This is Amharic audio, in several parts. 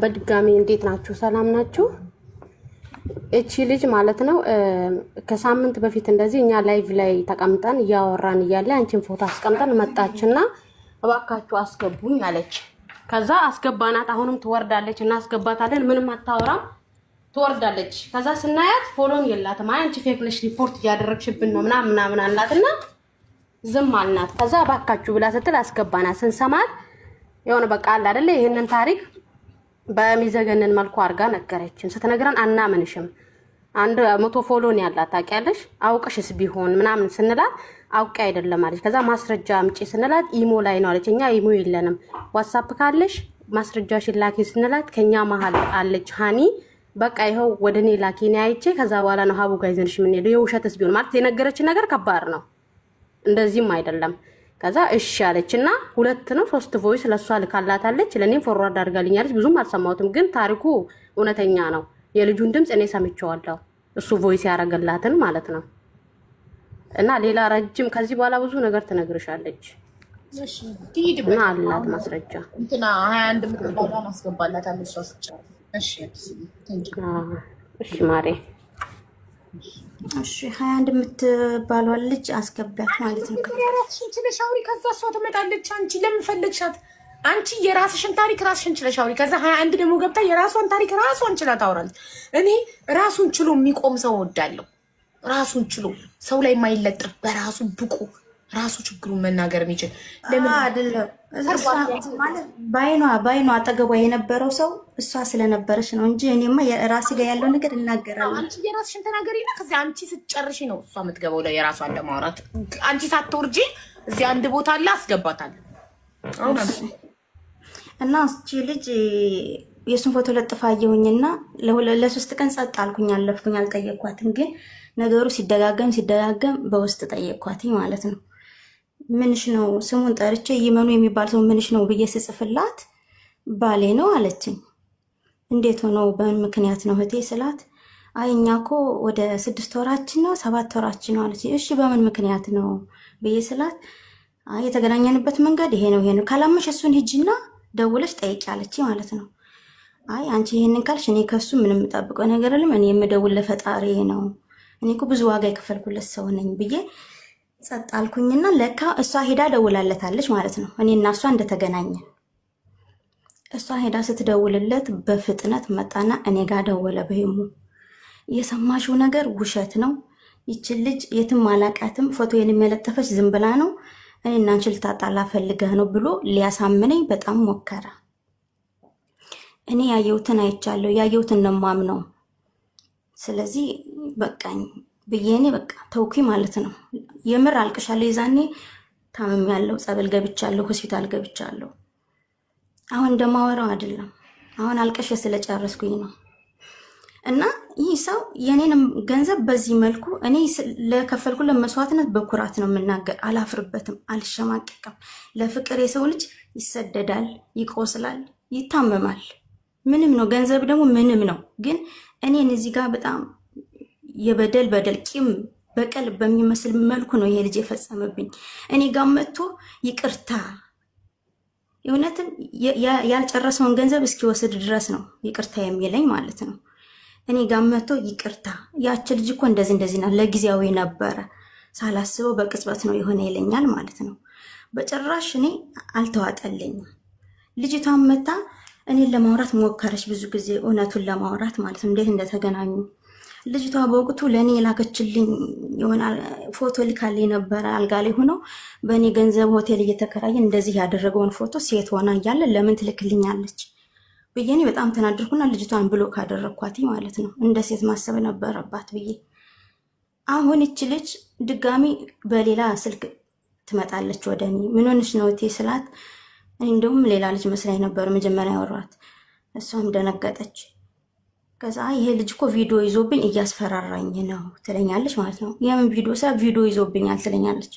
በድጋሚ እንዴት ናችሁ? ሰላም ናችሁ? እቺ ልጅ ማለት ነው ከሳምንት በፊት እንደዚህ እኛ ላይቭ ላይ ተቀምጠን ያወራን እያለ አንቺን ፎቶ አስቀምጠን መጣችና እባካችሁ አስገቡኝ አለች። ከዛ አስገባናት። አሁንም ትወርዳለች እና አስገባታለን። ምንም አታወራም፣ ትወርዳለች። ከዛ ስናያት ፎሎን የላትም። አንቺ ፌክ ነሽ ሪፖርት እያደረግሽብን ነው ምናምን አላትና ዝም አልናት። ከዛ እባካችሁ ብላ ስትል አስገባናት። ስንሰማት የሆነ በቃ አለ አይደለ ይሄንን ታሪክ በሚዘገነን መልኩ አርጋ ነገረችን። ስትነግረን አናምንሽም። አንድ 100 ፎሎን ያላት ታውቂያለሽ፣ አውቀሽስ ቢሆን ምናምን ስንላት አውቄ አይደለም አለች። ከዛ ማስረጃ አምጪ ስንላት ኢሞ ላይ ነው አለች። እኛ ኢሞ የለንም፣ ዋትስአፕ ካለሽ ማስረጃሽን ላኪ ስንላት ከኛ መሀል አለች ሃኒ። በቃ ይሄው ወደኔ ላኪ ነው አይቼ ከዛ በኋላ ነው ሀቡ ጋር ይዘንሽ ምን ነው የውሸትስ ቢሆን ማለት የነገረችን ነገር ከባድ ነው፣ እንደዚህም አይደለም። ከዛ እሺ አለችና 2 ነው 3 ቮይስ ለሷ ልካላታለች። ለኔም ፎርዋርድ አድርጋልኛለች። ብዙም አልሰማሁትም ግን ታሪኩ እውነተኛ ነው። የልጁን ድምጽ እኔ ሰምቼዋለሁ፣ እሱ ቮይስ ያረጋላትን ማለት ነው። እና ሌላ ረጅም ከዚህ በኋላ ብዙ ነገር ትነግርሻለች። እሺ ትይድበት አላት ማስረጃ እንትና 21 ምትባላን አስገባላታለች እሷ ስጫ። እሺ እሺ ማሬ እሺ 21 የምትባለው ልጅ አስገባት ማለት ነው። የራስሽን ችለሽ አውሪ፣ ከዛ እሷ ትመጣለች። አንቺ ለምን ፈለግሻት? አንቺ የራስሽን ታሪክ ራስሽን ችለሽ አውሪ። ከዛ 21 ደግሞ ገብታ የራሷን ታሪክ ራሷን ችላ ታወራለች። እኔ ራሱን ችሎ የሚቆም ሰው እወዳለሁ። ራሱን ችሎ ሰው ላይ የማይለጥፍ በራሱ ብቁ ራሱ ችግሩን መናገር የሚችል ለምን አይደለም ማለት ባይኗ አጠገቧ የነበረው ሰው እሷ ስለነበረች ነው እንጂ እኔማ የራሴ ጋር ያለው ነገር እናገራለሁ። አንቺ የራስሽን ተናገሪና ከዛ አንቺ ስትጨርሺ ነው እሷ የምትገባው ላይ የራሷን ለማውራት። አንቺ ሳትወርጂ እዚህ አንድ ቦታ አለ አስገባታለሁ። እና እቺ ልጅ የሱን ፎቶ ለጥፋ አየሁኝና ለ3 ቀን ጸጥ አልኩኝ፣ አለፍኩኝ፣ አልጠየኳትም። ግን ነገሩ ሲደጋገም በውስጥ ጠየኳትኝ ማለት ነው። ምንሽ ነው ስሙን ጠርቼ ይመኑ የሚባል ሰው ምንሽ ነው ብዬ ስጽፍላት ባሌ ነው አለችኝ። እንዴት ሆኖ በምን ምክንያት ነው እህቴ ስላት አይ እኛ እኮ ወደ 6 ወራችን ነው 7 ወራችን ነው አለች። እሺ በምን ምክንያት ነው ብዬ ስላት አይ የተገናኘንበት መንገድ ይሄ ነው ካላመሽ እሱን ሂጂና ደውለሽ ጠይቂ አለች ማለት ነው። አይ አንቺ ይሄንን ካልሽ እኔ ከሱ ምንም ተጣብቀው ነገር የለም፣ እኔ የምደውል ለፈጣሪ ነው፣ እኔ እኮ ብዙ ዋጋ የከፈልኩለት ሰው ነኝ ብዬ ጸጥ አልኩኝና ለካ እሷ ሄዳ ደውላለታለች ማለት ነው። እኔና እሷ እንደተገናኘን እሷ ሄዳ ስትደውልለት በፍጥነት መጣና እኔ ጋር ደወለ። በይሙ የሰማሽው ነገር ውሸት ነው፣ ይች ልጅ የትም አላቃትም፣ ፎቶዬን የሚያለጠፈች ዝም ብላ ነው፣ እኔና አንቺ ልታጣላ ፈልገህ ነው ብሎ ሊያሳምነኝ በጣም ሞከረ። እኔ ያየሁትን አይቻለሁ፣ ያየሁትን ነው የማምነው። ስለዚህ በቃኝ ብዬኔ በቃ ተውኩኝ ማለት ነው። የምር አልቅሻለሁ። ይዛኔ ታምሜያለሁ፣ ጸበል ገብቻለሁ፣ ሆስፒታል ገብቻለሁ። አሁን እንደማወራው አይደለም፣ አሁን አልቅሼ ስለጨረስኩኝ ነው። እና ይህ ሰው የኔንም ገንዘብ በዚህ መልኩ እኔ ለከፈልኩለት መስዋዕትነት በኩራት ነው የምናገር፣ አላፍርበትም፣ አልሸማቀቅም። ለፍቅር የሰው ልጅ ይሰደዳል፣ ይቆስላል፣ ይታመማል። ምንም ነው ገንዘብ ደግሞ ምንም ነው። ግን እኔን እዚህ ጋር በጣም የበደል ቂም በቀል በሚመስል መልኩ ነው ይሄ ልጅ የፈጸመብኝ። እኔ ጋር መጥቶ ይቅርታ የእውነትም ያልጨረሰውን ገንዘብ እስኪወስድ ድረስ ነው ይቅርታ የሚለኝ ማለት ነው። እኔ ጋር መጥቶ ይቅርታ ያቺ ልጅ እኮ እንደዚህ ነው ለጊዜያዊ ነበረ ሳላስበው በቅጽበት ነው የሆነ ይለኛል ማለት ነው። በጭራሽ እኔ አልተዋጠልኝም። ልጅቷን መታ እኔን ለማውራት ሞከረች ብዙ ጊዜ እውነቱን ለማውራት ማለት ነው፣ እንዴት እንደተገናኙ። ልጅቷ በወቅቱ ለኔ ላከችልኝ የሆነ ፎቶ ልካልኝ ነበር፣ አልጋ ላይ ሆኖ በእኔ ገንዘብ ሆቴል እየተከራየ እንደዚህ ያደረገውን ፎቶ ሴት ሆና እያለ ለምን ትልክልኛለች ብዬኔ በጣም ተናደርኩና ልጅቷን ብሎክ አደረኳት ማለት ነው። እንደ ሴት ማሰብ ነበረባት ብዬ። አሁን እቺ ልጅ ድጋሚ በሌላ ስልክ ትመጣለች ወደኔ። ምን ሆነሽ ነው እቴ ስላት እንደውም ሌላ ልጅ መስላኝ ነበር መጀመሪያ ያወራት። እሷም ደነገጠች። ከዛ ይሄ ልጅ እኮ ቪዲዮ ይዞብኝ እያስፈራራኝ ነው ትለኛለች ማለት ነው። የምን ቪዲዮ ይዞብኛል ትለኛለች።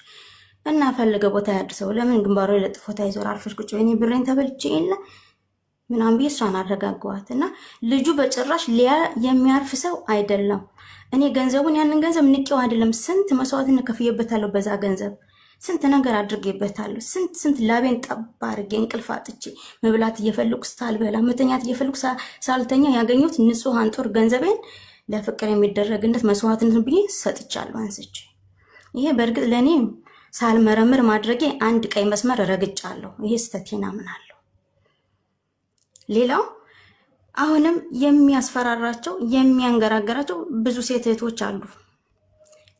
እና ፈልገ ቦታ ያድርሰው ለምን ግንባሩ ላይ ለጥፎታ ይዞር አርፈሽ ቁጭ በኔ ብሬን ተበልቼ የለ ምናምን ብዬ እሷን አረጋጋኋት። እና ልጁ በጭራሽ የሚያርፍ ሰው አይደለም። እኔ ገንዘቡን ያንን ገንዘብ ንቄው አይደለም፣ ስንት መስዋዕትነት ከፍዬበታለሁ በዛ ገንዘብ። ስንት ነገር አድርጌበታለሁ። ስንት ላቤን ጠብ አድርጌ እንቅልፍ አጥቼ መብላት እየፈለኩ ሳልበላ መተኛት እየፈለኩ ሳልተኛ ያገኘሁት ንጹህ አንጦር ገንዘቤን ለፍቅር የሚደረግነት መስዋዕትነት ብዬ ሰጥቻለሁ አንስቼ። ይሄ በእርግጥ ለኔ ሳልመረምር ማድረጌ አንድ ቀይ መስመር ረግጫለሁ። ይሄ ስተቴና ምናለሁ። ሌላው አሁንም የሚያስፈራራቸው የሚያንገራገራቸው ብዙ ሴት እህቶች አሉ።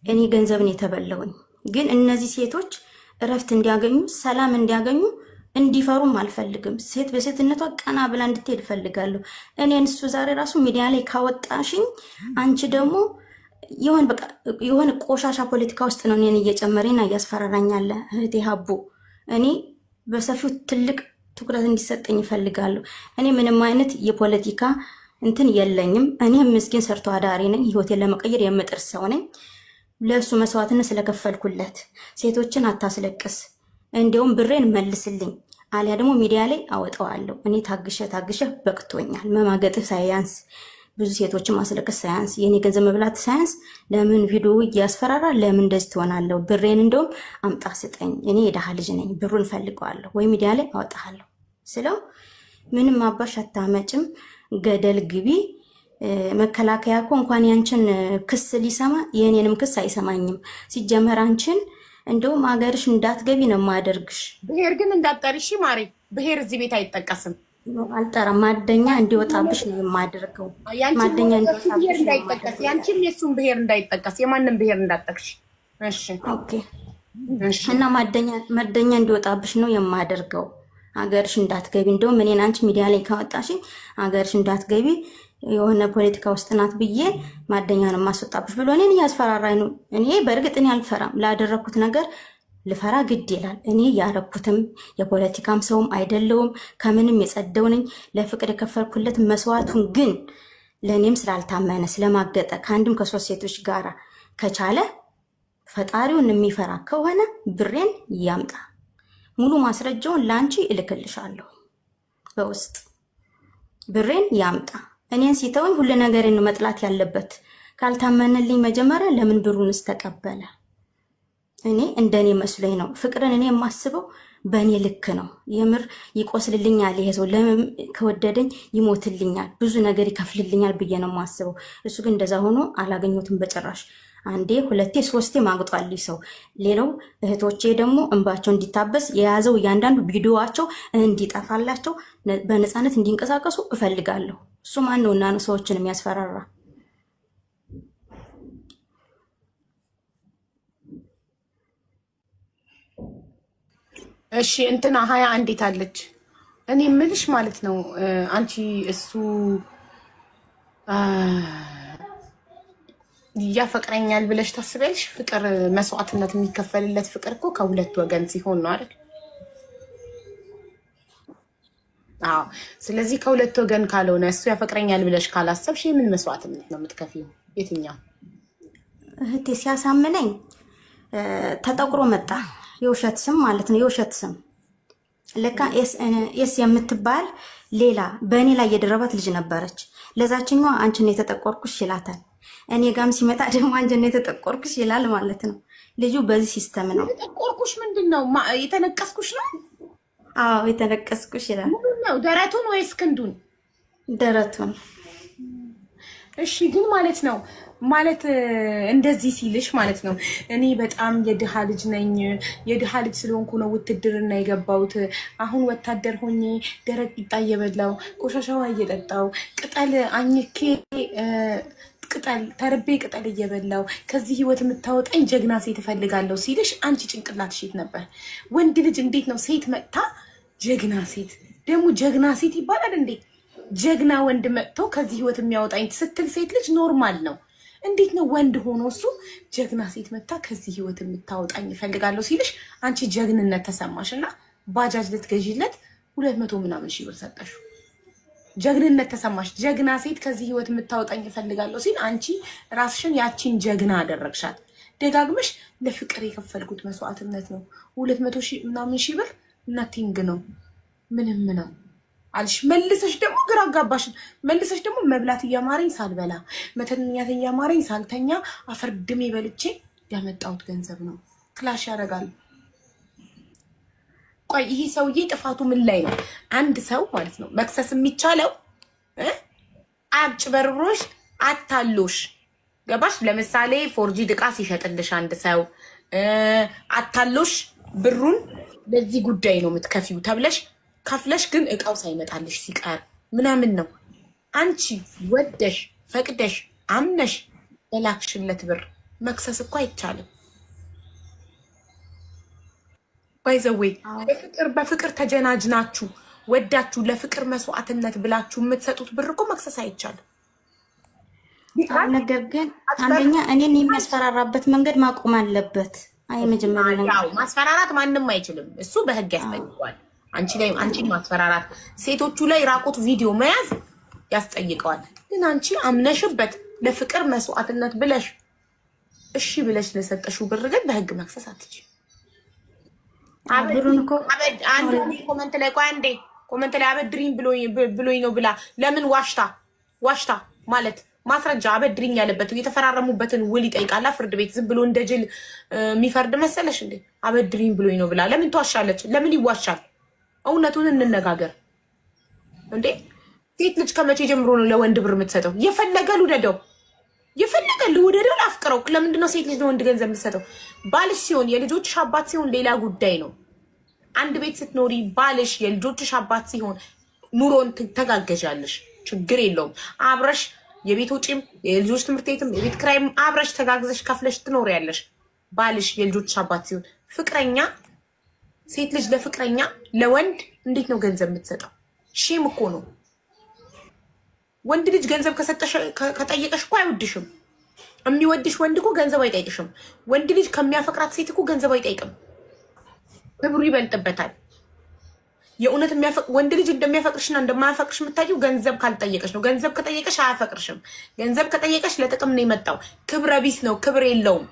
እኔ ገንዘብን የተበለውኝ ግን እነዚህ ሴቶች እረፍት እንዲያገኙ ሰላም እንዲያገኙ እንዲፈሩም አልፈልግም። ሴት በሴትነቷ ቀና ብላ እንድትሄድ ፈልጋለሁ። እኔን እሱ ዛሬ ራሱ ሚዲያ ላይ ካወጣሽኝ አንቺ ደግሞ የሆነ ቆሻሻ ፖለቲካ ውስጥ ነው እኔን እየጨመረኝና እያስፈራራኛለ። እህቴ ሀቡ እኔ በሰፊው ትልቅ ትኩረት እንዲሰጠኝ ይፈልጋለሁ። እኔ ምንም አይነት የፖለቲካ እንትን የለኝም። እኔ ምስኪን ሰርቶ አዳሪ ነኝ። ህይወቴን ለመቀየር የምጥር ሰው ነኝ። ለሱ መስዋዕትነት ስለከፈልኩለት ሴቶችን አታስለቅስ፣ እንዲያውም ብሬን መልስልኝ አሊያ ደግሞ ሚዲያ ላይ አወጣዋለሁ። እኔ ታግሼ በቅቶኛል። መማገጥህ ሳያንስ ብዙ ሴቶችን ማስለቀስ ሳያንስ የኔ ገንዘብ መብላት ሳያንስ ለምን ቪዲዮ እያስፈራራ ለምን እንደዚህ ትሆናለሁ? ብሬን እንደውም አምጣ ስጠኝ። እኔ የደሃ ልጅ ነኝ። ብሩን ፈልገዋለሁ ወይ ሚዲያ ላይ አወጣለሁ ስለው ምንም አባሽ አታመጭም ገደል ግቢ። መከላከያ እኮ እንኳን ያንቺን ክስ ሊሰማ የኔንም ክስ አይሰማኝም። ሲጀመር አንቺን እንደውም ሀገርሽ እንዳትገቢ ነው ማደርግሽ። ብሄር ግን እንዳትጠሪሽ ማሪ። ብሄር እዚህ ቤት አይጠቀስም። አልጠራም። ማደኛ እንዲወጣብሽ ነው የማደርገው። ማደኛ እንዲወጣብሽ እንዳይጠቀስ፣ ያንቺም የሱም ብሄር እንዳይጠቀስ፣ የማንም ብሄር እንዳትጠቅሽ። እሺ ኦኬ። እና ማደኛ እንዲወጣብሽ ነው የማደርገው። ሀገርሽ እንዳትገቢ እንደውም እኔን አንቺ ሚዲያ ላይ ካወጣሽ ሀገርሽ እንዳትገቢ የሆነ ፖለቲካ ውስጥ ናት ብዬ ማደኛ ነው ማስወጣብሽ ብሎ እኔን እያስፈራራኝ ነው። እኔ በእርግጥ እኔ አልፈራም። ላደረኩት ነገር ልፈራ ግድ ይላል። እኔ ያረኩትም የፖለቲካም ሰውም አይደለውም። ከምንም የጸደው ነኝ። ለፍቅር የከፈልኩለት መስዋዕቱን ግን ለኔም ስላልታመነ ስለማገጠ ከአንድም ከሶስት ሴቶች ጋራ ከቻለ ፈጣሪውን የሚፈራ ከሆነ ብሬን ያምጣ። ሙሉ ማስረጃውን ላንቺ እልክልሻለሁ በውስጥ። ብሬን ያምጣ። እኔን ሲተውኝ ሁሉ ነገርን ነው መጥላት ያለበት። ካልታመነልኝ መጀመሪያ ለምን ብሩንስ ተቀበለ? እኔ እንደኔ መስሎኝ ነው። ፍቅርን እኔ የማስበው በእኔ ልክ ነው። የምር ይቆስልልኛል ይሄ ሰው፣ ለምን ከወደደኝ ይሞትልኛል፣ ብዙ ነገር ይከፍልልኛል ብዬ ነው የማስበው። እሱ ግን እንደዛ ሆኖ አላገኘሁትም በጭራሽ። አንዴ ሁለቴ ሶስቴ ማግጧል ሰው። ሌላው እህቶቼ ደግሞ እንባቸው እንዲታበስ የያዘው እያንዳንዱ ቪዲዮዋቸው እንዲጠፋላቸው በነፃነት እንዲንቀሳቀሱ እፈልጋለሁ። እሱ ማን ነውና ነው ሰዎችን የሚያስፈራራ? እሺ እንትና 20 እንዴት አለች? እኔ ምልሽ ማለት ነው አንቺ እሱ ያፈቅረኛል ብለሽ ታስቢያለሽ? ፍቅር መስዋዕትነት የሚከፈልለት ፍቅር እኮ ከሁለት ወገን ሲሆን ነው አይደል? አዎ። ስለዚህ ከሁለት ወገን ካልሆነ እሱ ያፈቅረኛል ብለሽ ካላሰብሽ የምን መስዋዕትነት ነው የምትከፊው? የትኛው? እህቴ ሲያሳምነኝ ተጠቁሮ መጣ። የውሸት ስም ማለት ነው። የውሸት ስም ለካ ኤስ የምትባል ሌላ በእኔ ላይ የደረባት ልጅ ነበረች። ለዛችኛዋ አንቺን የተጠቆርኩሽ ይላታል። እኔ ጋም ሲመጣ ደግሞ አንቺን የተጠቆርኩሽ ይላል ማለት ነው። ልጁ በዚህ ሲስተም ነው። የተጠቆርኩሽ ምንድነው? የተነቀስኩሽ ነው? አዎ የተነቀስኩሽ ይላል። ምንድነው? ደረቱን ወይስ ክንዱን? ደረቱን። እሺ ግን ማለት ነው ማለት እንደዚህ ሲልሽ ማለት ነው እኔ በጣም የድሃ ልጅ ነኝ፣ የድሃ ልጅ ስለሆንኩ ነው ውትድርና የገባሁት። አሁን ወታደር ሆኜ ደረቅ ቂጣ እየበላው ቆሻሻዋ እየጠጣው ቅጠል አኝኬ ቅጠል ተርቤ ቅጠል እየበላው ከዚህ ህይወት የምታወጣኝ ጀግና ሴት እፈልጋለሁ ሲልሽ አንቺ ጭንቅላት ሴት ነበር። ወንድ ልጅ እንዴት ነው ሴት መጥታ ጀግና ሴት ደግሞ ጀግና ሴት ይባላል እንዴ? ጀግና ወንድ መጥቶ ከዚህ ህይወት የሚያወጣኝ ስትል ሴት ልጅ ኖርማል ነው። እንዴት ነው ወንድ ሆኖ እሱ ጀግና ሴት መጥታ ከዚህ ህይወት የምታወጣኝ እፈልጋለሁ ሲልሽ አንቺ ጀግንነት ተሰማሽና ባጃጅ ልትገዢለት 200 ምናምን ሺህ ብር ሰጠሽ። ጀግንነት ተሰማሽ። ጀግና ሴት ከዚህ ህይወት የምታወጣኝ እፈልጋለሁ ሲል አንቺ ራስሽን ያቺን ጀግና አደረግሻት። ደጋግመሽ ለፍቅር የከፈልኩት መስዋዕትነት ነው 200 ሺህ ምናምን ሺህ ብር ናቲንግ ነው ምንም ነው አልሽ። መልሰሽ ደግሞ ግራ አጋባሽ። መልሰሽ ደግሞ መብላት እያማረኝ ሳልበላ መተኛት እያማረኝ ሳልተኛ አፈር ድሜ በልቼ ያመጣሁት ገንዘብ ነው። ክላሽ ያደርጋል። ቆይ ይሄ ሰውዬ ጥፋቱ ምን ላይ ነው? አንድ ሰው ማለት ነው መክሰስ የሚቻለው አጭበርብሮሽ አታሎሽ ገባሽ? ለምሳሌ ፎርጂ ድቃ ሲሸጥልሽ አንድ ሰው አታሎሽ ብሩን ለዚህ ጉዳይ ነው የምትከፊው ተብለሽ ከፍለሽ ግን እቃው ሳይመጣልሽ ሲቀር ምናምን ነው። አንቺ ወደሽ ፈቅደሽ አምነሽ የላክሽለት ብር መክሰስ እኮ አይቻልም። ባይዘዌ በፍቅር ተጀናጅናችሁ ወዳችሁ ለፍቅር መስዋዕትነት ብላችሁ የምትሰጡት ብር እኮ መክሰስ አይቻልም። ነገር ግን አንደኛ እኔን የሚያስፈራራበት መንገድ ማቆም አለበት። አይ መጀመሪያ ነው ማስፈራራት ማንንም አይችልም። እሱ በህግ ያስጠይቀዋል። አንቺን ማስፈራራት ሴቶቹ ላይ ራቁት ቪዲዮ መያዝ ያስጠይቀዋል። ግን አንቺ አምነሽበት ለፍቅር መስዋዕትነት ብለሽ እሺ ብለሽ ለሰጠሽው ብር ግን በህግ መክሰስ አትችይም። ብሩን እኮ አንድ ኮሜንት ላይ ቆይ አንዴ ኮሜንት ላይ አበድሪኝ ብሎኝ ነው ብላ ለምን ዋሽታ ማለት ማስረጃ አበድሪኝ ያለበት የተፈራረሙበትን ውል ይጠይቃላ ፍርድ ቤት። ዝም ብሎ እንደ ጅል የሚፈርድ መሰለሽ እንዴ? አበድሪኝ ብሎኝ ነው ብላ ለምን ትዋሻለች? ለምን ይዋሻል? እውነቱን እንነጋገር እንዴ። ሴት ልጅ ከመቼ ጀምሮ ነው ለወንድ ብር የምትሰጠው? የፈለገ ልውደደው ላፍቅረው። ለምንድን ነው ሴት ልጅ ለወንድ ገንዘብ የምትሰጠው? ባልሽ ሲሆን የልጆችሽ አባት ሲሆን ሌላ ጉዳይ ነው። አንድ ቤት ስትኖሪ ባልሽ የልጆችሽ አባት ሲሆን ኑሮን ተጋገዣለሽ፣ ችግር የለውም። አብረሽ የቤት ወጪም የልጆች ትምህርት ቤትም የቤት ክራይም አብረሽ ተጋግዘሽ ከፍለሽ ትኖሪያለሽ። ባልሽ የልጆችሽ አባት ሲሆን ፍቅረኛ ሴት ልጅ ለፍቅረኛ ለወንድ እንዴት ነው ገንዘብ የምትሰጠው? ሼም እኮ ነው። ወንድ ልጅ ገንዘብ ከጠየቀሽ እኮ አይወድሽም። የሚወድሽ ወንድ እኮ ገንዘብ አይጠይቅሽም። ወንድ ልጅ ከሚያፈቅራት ሴት እኮ ገንዘብ አይጠይቅም። ክብሩ ይበልጥበታል። የእውነት ወንድ ልጅ እንደሚያፈቅርሽና እንደማያፈቅርሽ የምታየው ገንዘብ ካልጠየቀሽ ነው። ገንዘብ ከጠየቀሽ አያፈቅርሽም። ገንዘብ ከጠየቀሽ ለጥቅም ነው የመጣው። ክብረ ቢስ ነው፣ ክብር የለውም።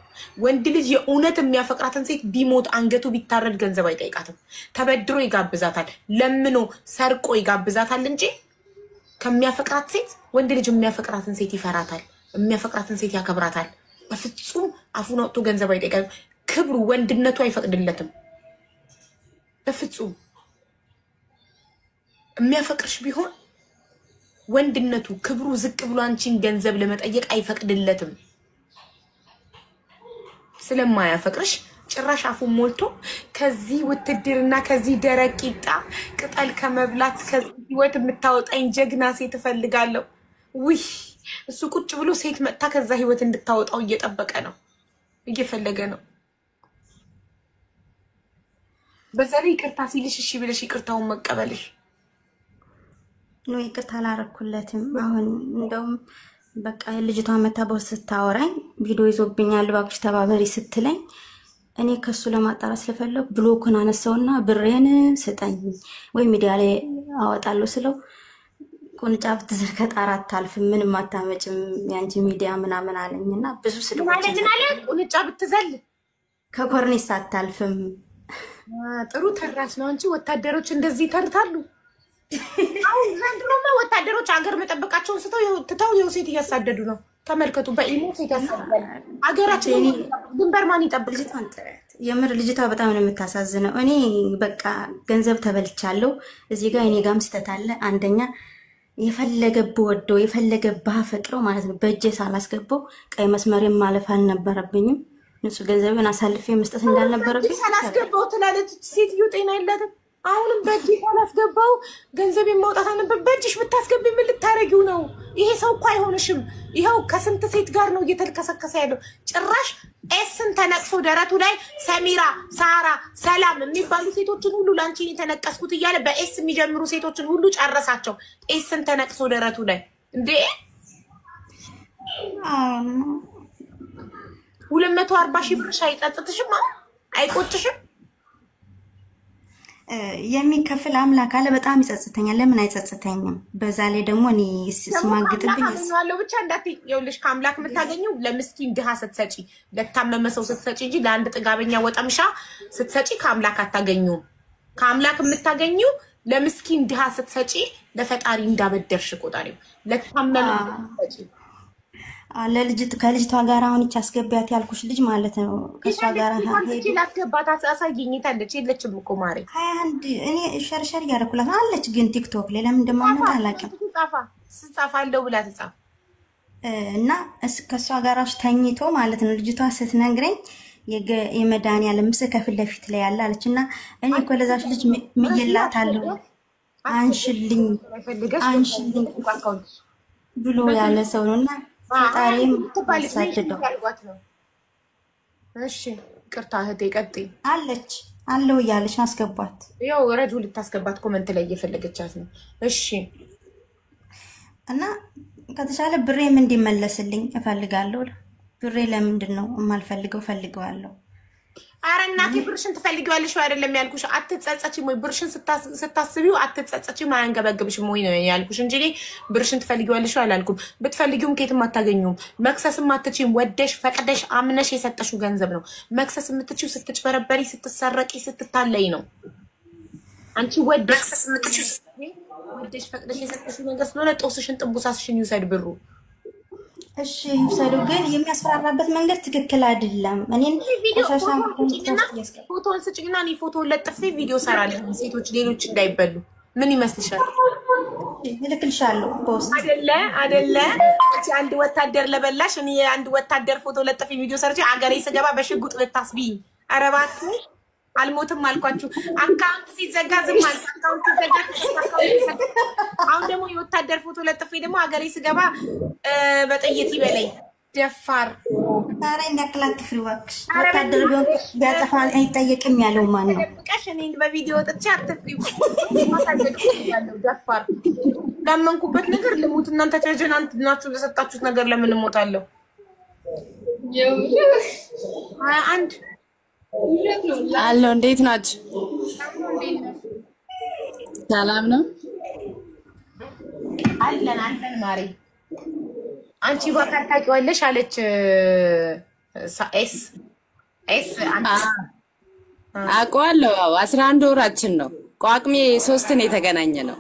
ወንድ ልጅ የእውነት የሚያፈቅራትን ሴት ቢሞት አንገቱ ቢታረድ ገንዘብ አይጠይቃትም። ተበድሮ ይጋብዛታል፣ ለምኖ ሰርቆ ይጋብዛታል እንጂ ከሚያፈቅራት ሴት ወንድ ልጅ የሚያፈቅራትን ሴት ይፈራታል፣ የሚያፈቅራትን ሴት ያከብራታል። በፍጹም አፉን አውጥቶ ገንዘብ አይጠይቃትም። ክብሩ ወንድነቱ አይፈቅድለትም በፍጹም። የሚያፈቅርሽ ቢሆን ወንድነቱ ክብሩ ዝቅ ብሎ አንቺን ገንዘብ ለመጠየቅ አይፈቅድለትም። ስለማያፈቅርሽ ጭራሽ አፉን ሞልቶ ከዚህ ውትድርና ከዚህ ደረቅ ቂጣ ቅጠል ከመብላት ከዚህ ህይወት የምታወጣኝ ጀግና ሴት እፈልጋለሁ። ውይ እሱ ቁጭ ብሎ ሴት መጥታ ከዛ ህይወት እንድታወጣው እየጠበቀ ነው፣ እየፈለገ ነው። በዛ ላይ ይቅርታ ሲልሽ እሺ ብለሽ ይቅርታውን መቀበልሽ ነው። ይቅርታ አላረኩለትም። አሁን እንደውም በቃ ልጅቷ መታ በውስጥ ስታወራኝ ቪዲዮ ይዞብኛል እባክሽ ተባበሪ ስትለኝ እኔ ከሱ ለማጣራት ስለፈለኩ ብሎኩን አነሳውና ብሬን ስጠኝ ወይ ሚዲያ ላይ አወጣለሁ ስለው ቁንጫ ብትዘር ከጣራ አታልፍም፣ ምንም አታመጭም ያንቺ ሚዲያ ምናምን አለኝና ብዙ ስድቦች ማለት ቁንጫ ብትዘል ከኮርኒስ አታልፍም። ጥሩ ተራስ ነው። አንቺ ወታደሮች እንደዚህ ተርታሉ። አሁን ዘንድሮማ ወታደሮች ሀገር መጠበቃቸውን ትተው ሴት እያሳደዱ ነው። ተመልከቱ፣ በኢሞ ሴት ያሳደዱ ሀገራችን ድንበር ማን ይጠብቅ? የምር ልጅቷ በጣም ነው የምታሳዝነው። እኔ በቃ ገንዘብ ተበልቻለሁ። እዚህ ጋር እኔ ጋም ስተት አለ። አንደኛ የፈለገ ብወደው የፈለገ ባፈቅረው ማለት ነው በእጄ ሳላስገባው ቀይ መስመሬን ማለፍ አልነበረብኝም። ንጹህ ገንዘብን አሳልፌ መስጠት እንዳልነበረብኝ ሳላስገባው ትላለች ሴትዮ። ጤና የላትም። አሁንም በእጅ ሳላስገባው ገንዘብ የማውጣት አለበት። በእጅሽ ብታስገቢ ምን ልታረጊው ነው? ይሄ ሰው እኮ አይሆንሽም። ይኸው ከስንት ሴት ጋር ነው እየተልከሰከሰ ያለው። ጭራሽ ኤስን ተነቅሶ ደረቱ ላይ ሰሚራ፣ ሳራ፣ ሰላም የሚባሉ ሴቶችን ሁሉ ላንቺ የተነቀስኩት እያለ በኤስ የሚጀምሩ ሴቶችን ሁሉ ጨረሳቸው። ኤስን ተነቅሶ ደረቱ ላይ እንዴ 240 ሺህ ብር አይጸጽትሽም? አይቆጭሽም? የሚከፍል አምላክ አለ። በጣም ይጸጽተኛል። ለምን አይጸጽተኝም? በዛ ላይ ደግሞ እኔ ስማግጥብኝ ያለው ብቻ እንዳትይውልሽ ከአምላክ የምታገኘው ለምስኪን ድሃ ስትሰጪ፣ ለታመመ ሰው ስትሰጪ እንጂ ለአንድ ጥጋበኛ ወጠምሻ ስትሰጪ ከአምላክ አታገኙም። ከአምላክ የምታገኘው ለምስኪን ድሃ ስትሰጪ ለፈጣሪ እንዳበደርሽ ቆጣሪው ለታመመ ስትሰጪ። ከልጅቷ ጋር አሁን እቺ አስገቢያት ያልኩሽ ልጅ ማለት ነው። ከሷ ጋር ሄጂ ላስገባት አሳይኝ ታለች። የለችም እኮ ማሬ 21 እኔ ሸርሸር ያደረኩላት አለች፣ ግን ቲክቶክ ላይ ለምን እንደማመጣ አላውቅም። ስጻፋለሁ ብላ ትጻፍ እና ከሷ ጋር ተኝቶ ማለት ነው። ልጅቷ ስትነግረኝ የመድኃኒዓለም ምስል ከፊት ለፊት ላይ ያለ አለችና እኔ እኮ ለዛች ልጅ ምየላታለሁ አንሽልኝ ብሎ ያለ ሰው ነውና ፈጣሪም ተሳደደው። እሺ ቅርታ እህቴ ቀጥይ አለች አለው ያለች አስገባት። ያው ረጁ ልታስገባት ኮሜንት ላይ እየፈለገቻት ነው። እሺ እና ከተቻለ ብሬም እንዲመለስልኝ እፈልጋለሁ። ብሬ ለምንድን ነው የማልፈልገው? ፈልገዋለሁ። አረ እናቴ ብርሽን ትፈልጊዋለሽ ወይ አይደለም ያልኩሽ? አትጸጸቺም ወይ? ብርሽን ስታስቢው አትጸጸቺም አያንገበግብሽም ወይ ነው ያልኩሽ እንጂ ብርሽን ትፈልጊዋለሽ ወይ አላልኩም። ብትፈልጊውም ከየትም አታገኙም። መክሰስም አትችይም። ወደሽ ፈቅደሽ አምነሽ የሰጠሽው ገንዘብ ነው። መክሰስ የምትችይው ስትጭበረበሪ፣ ስትሰረቂ፣ ስትታለይ ነው። አንቺ ወደሽ ፈቅደሽ የሰጠሽው ገንዘብ ስለሆነ ጦስሽን ጥቡሳስሽን ይውሰድ ብሩ። እሺ ይውሰዱ፣ ግን የሚያስፈራራበት መንገድ ትክክል አይደለም። እኔን ቆሻሻን ፎቶን ስጭኝና እኔ ፎቶን ለጥፌ ቪዲዮ ሰራለሁ። ሴቶች ሌሎች እንዳይበሉ ምን ይመስልሻል? እልክልሻለሁ ፖስት አይደለ እቺ አንድ ወታደር ለበላሽ እኔ አንድ ወታደር ፎቶ ለጥፌ ቪዲዮ ሰርቼ አገሬ ስገባ በሽጉጥ ልታስቢኝ። ኧረ እባክሽ አልሞትም አልኳችሁ። አካውንት ሲዘጋ ዝም አልኩ። አካውንት ሲዘጋ አሁን ደግሞ የወታደር ፎቶ ለጥፌ ደግሞ አገሬ ስገባ በጥይት ይበለኝ ደፋር። ኧረ እንዳክላት ፍሪ እባክሽ። ወታደር ቢሆን ቢያጠፋ አይጠየቅም ያለው ማን ነው? ቀሽ እኔ በቪዲዮ ወጥቼ አትፍሪ ያለው ደፋር። ላመንኩበት ነገር ልሙት። እናንተ ተጀናንት ናችሁ ለሰጣችሁት ነገር ለምን እሞታለሁ? አንድ አሎ እንዴት ናችሁ? ሰላም ነው አለን ማሪ። አንቺ ባካል ታውቂዋለሽ አለች ኤስ አውቀዋለሁ። 11 ወራችን ነው። ቋቅሜ 3 ነው የተገናኘ ነው።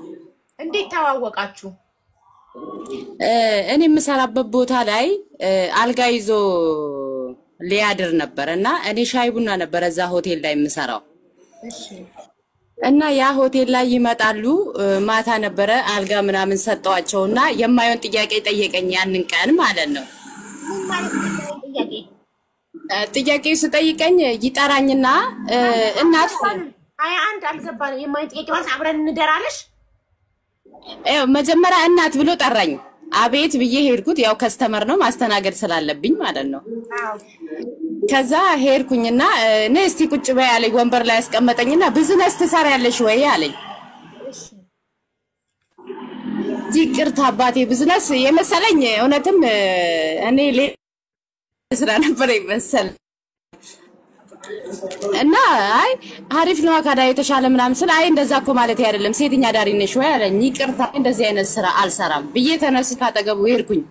እንዴት ተዋወቃችሁ? እኔ የምሰራበት ቦታ ላይ አልጋ ይዞ ሊያድር ነበር እና እኔ ሻይ ቡና ነበር እዛ ሆቴል ላይ የምሰራው። እሺ እና ያ ሆቴል ላይ ይመጣሉ። ማታ ነበረ አልጋ ምናምን ሰጠዋቸውና የማይሆን ጥያቄ ጠየቀኝ። ያንን ቀን ማለት ነው። ምን ማለት ነው ጥያቄ? ጥያቄው ስጠይቀኝ ይጠራኝና እናት አንድ አልገባንም። የማይሆን ጥያቄ ማለት አብረን እንደራለሽ? መጀመሪያ እናት ብሎ ጠራኝ። አቤት ብዬ ሄድኩት። ያው ከስተመር ነው ማስተናገድ ስላለብኝ ማለት ነው። ከዛ ሄድኩኝና ነይ እስቲ ቁጭ በይ አለኝ። ወንበር ላይ ያስቀመጠኝና ቢዝነስ ትሰሪያለሽ ወይ አለኝ። ይቅርታ አባቴ ቢዝነስ የመሰለኝ እውነትም እኔ ስራ ነበር ይመስል እና አይ አሪፍ ነው አካዳ የተሻለ ምናምን ስለ አይ እንደዛ እኮ ማለት አይደለም ሴትኛ ዳሪ ነሽ ወይ አለኝ። ይቅርታ እንደዚህ አይነት ስራ አልሰራም ብዬ ተነስ ካጠገቡ ሄድኩኝ።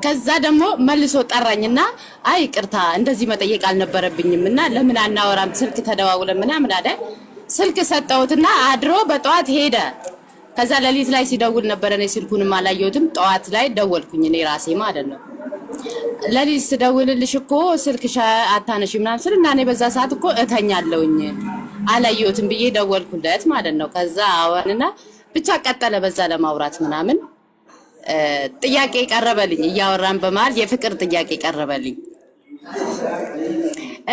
ከዛ ደግሞ መልሶ ጠራኝና አይ ይቅርታ እንደዚህ መጠየቅ አልነበረብኝምና ለምን አናወራም ስልክ ተደዋውለን ምናምን አለ። ስልክ ሰጠሁትና አድሮ በጠዋት ሄደ። ከዛ ለሊት ላይ ሲደውል ነበር። እኔ ስልኩንም አላየሁትም። ጠዋት ላይ ደወልኩኝ እኔ ራሴ ማለት ነው። ለሊት ስደውልልሽ እኮ ስልክሽ አታነሺ ምናምን ስል እና እኔ በዛ ሰዓት እኮ እተኛለሁኝ አላየሁትም ብዬ ደወልኩለት ማለት ነው። ከዛ አወንና ብቻ ቀጠለ በዛ ለማውራት ምናምን ጥያቄ ቀረበልኝ። እያወራን በመሃል የፍቅር ጥያቄ ቀረበልኝ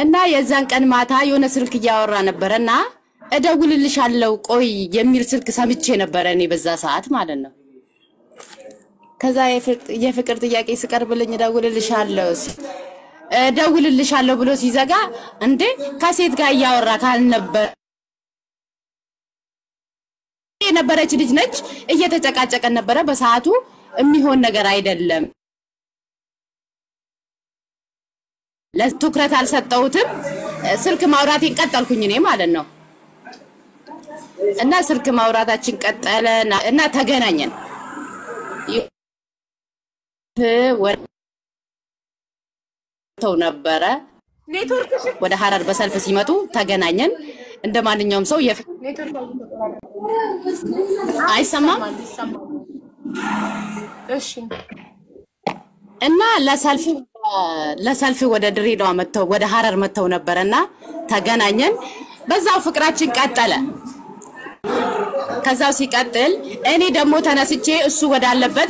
እና የዛን ቀን ማታ የሆነ ስልክ እያወራ ነበርና እደውልልሻለሁ ቆይ የሚል ስልክ ሰምቼ ነበር እኔ በዛ ሰዓት ማለት ነው። ከዛ የፍቅር ጥያቄ ሲቀርብልኝ እደውልልሻለሁ ብሎ ሲዘጋ እንዴ ከሴት ጋር እያወራ ካልነበር የነበረች ልጅ ነች እየተጨቃጨቀን ነበረ በሰዓቱ የሚሆን ነገር አይደለም። ለትኩረት አልሰጠሁትም። ስልክ ማውራቴን ቀጠልኩኝ እኔ ማለት ነው። እና ስልክ ማውራታችን ቀጠለ እና ተገናኘን። ወጥተው ነበረ ወደ ሐረር በሰልፍ ሲመጡ ተገናኘን። እንደማንኛውም ሰው አይሰማም። እሺ እና ለሰልፍ ወደ ድሬዳዋ መተው ወደ ሐረር መተው ነበርና ተገናኘን። በዛው ፍቅራችን ቀጠለ። ከዛው ሲቀጥል እኔ ደግሞ ተነስቼ እሱ ወዳለበት